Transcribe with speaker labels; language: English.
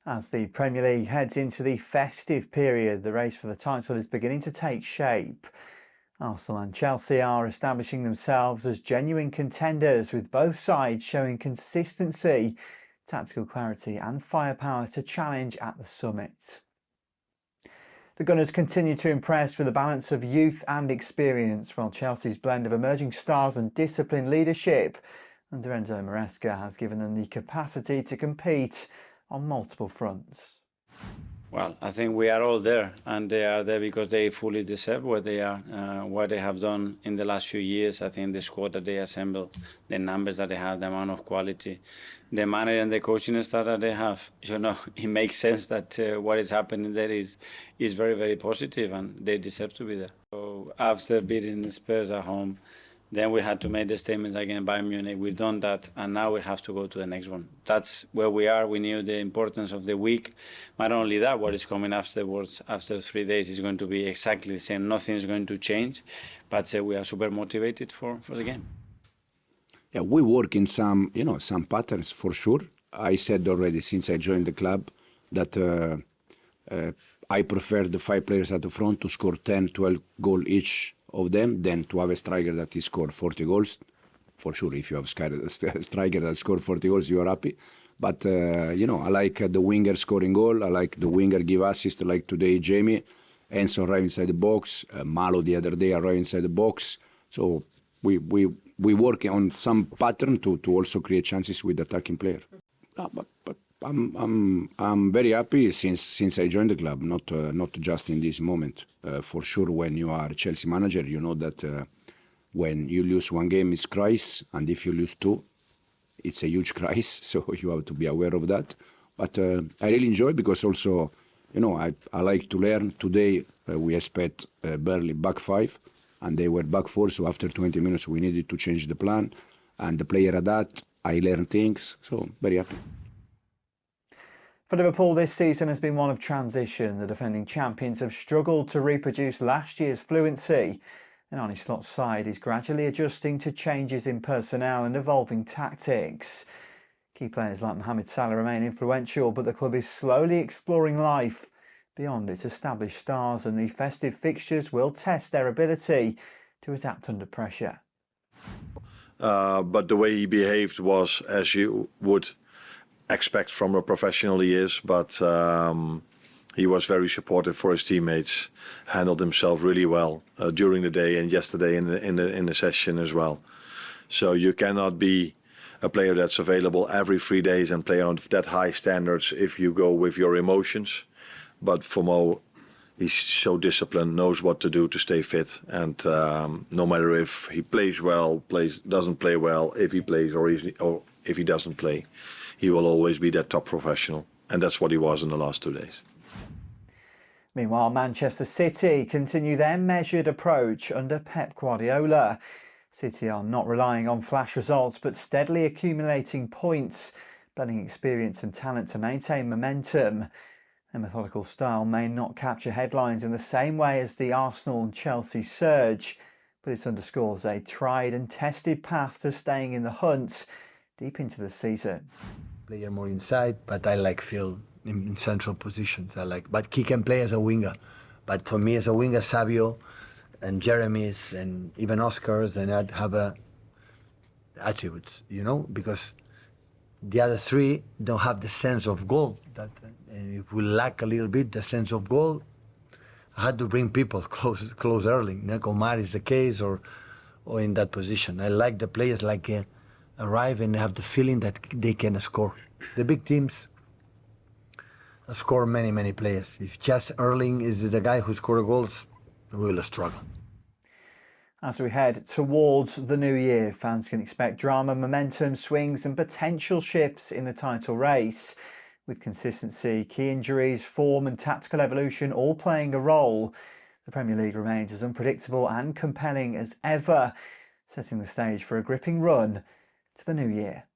Speaker 1: As the Premier League heads into the festive period, the race for the title is beginning to take shape. Arsenal and Chelsea are establishing themselves as genuine contenders, with both sides showing consistency, tactical clarity and firepower to challenge at the summit. The Gunners continue to impress with a balance of youth and experience, while Chelsea's blend of emerging stars and disciplined leadership under Enzo Maresca has given them the capacity to compete on multiple fronts.
Speaker 2: Well, I think we are all there, and they are there because they fully deserve what they are, what they have done in the last few years. I think the squad that they assembled, the numbers that they have, the amount of quality, the manager and the coaching staff that they have, it makes sense that what is happening there is very, very positive, and they deserve to be there. So after beating the Spurs at home, then we had to make the statements again by Munich. We've done that, and now we have to go to the next one. That's where we are. We knew the importance of the week. Not only that, what is coming afterwards, after 3 days, is going to be exactly the same. Nothing is going to change, but we are super motivated for the game.
Speaker 3: Yeah, we work in some patterns for sure. I said already since I joined the club that I prefer the 5 players at the front to score 10, 12 goals each of them than to have a striker that he scored 40 goals. For sure, if you have a striker that scored 40 goals, you are happy. But, I like the winger scoring goal. I like the winger give assist, like today, Jamie. Enzo arrived inside the box. Malo the other day arrived inside the box. So we work on some pattern to also create chances with attacking player. But I'm very happy since I joined the club, not just in this moment. For sure, when you are Chelsea manager, you know that when you lose one game, it's crisis, and if you lose 2, it's a huge crisis. So you have to be aware of that. But I really enjoy because also, I like to learn. Today we expect Burnley back 5, and they were back 4. So after 20 minutes, we needed to change the plan, and the player adapt. I learn things, so very happy.
Speaker 1: For Liverpool, this season has been one of transition. The defending champions have struggled to reproduce last year's fluency, and Arne Slot's side is gradually adjusting to changes in personnel and evolving tactics. Key players like Mohamed Salah remain influential, but the club is slowly exploring life beyond its established stars, and the festive fixtures will test their ability to adapt under pressure.
Speaker 4: But the way he behaved was as you would expect from a professional he is, but he was very supportive for his teammates, handled himself really well during the day and yesterday in the session as well. So you cannot be a player that's available every 3 days and play on that high standards if you go with your emotions. But for Mo, he's so disciplined, knows what to do to stay fit, and no matter if he plays well, doesn't play well, if he plays or if he doesn't play, he will always be that top professional, and that's what he was in the last 2 days.
Speaker 1: Meanwhile, Manchester City continue their measured approach under Pep Guardiola. City are not relying on flash results, but steadily accumulating points, blending experience and talent to maintain momentum. Their methodical style may not capture headlines in the same way as the Arsenal and Chelsea surge, but it underscores a tried and tested path to staying in the hunt deep into the season.
Speaker 5: Player more inside, but I like Phil in central positions. But he can play as a winger. But for me, as a winger, Savio and Jeremy's and even Oscars, and I'd have attributes, because the other 3 don't have the sense of goal. And if we lack a little bit the sense of goal, I had to bring people close early. Omar is the case, or in that position. I like the players arrive and have the feeling that they can score. The big teams score many players. If just Erling is the guy who scores goals, we will struggle.
Speaker 1: As we head towards the new year, fans can expect drama, momentum, swings and potential shifts in the title race. With consistency, key injuries, form and tactical evolution all playing a role, the Premier League remains as unpredictable and compelling as ever, setting the stage for a gripping run to the new year.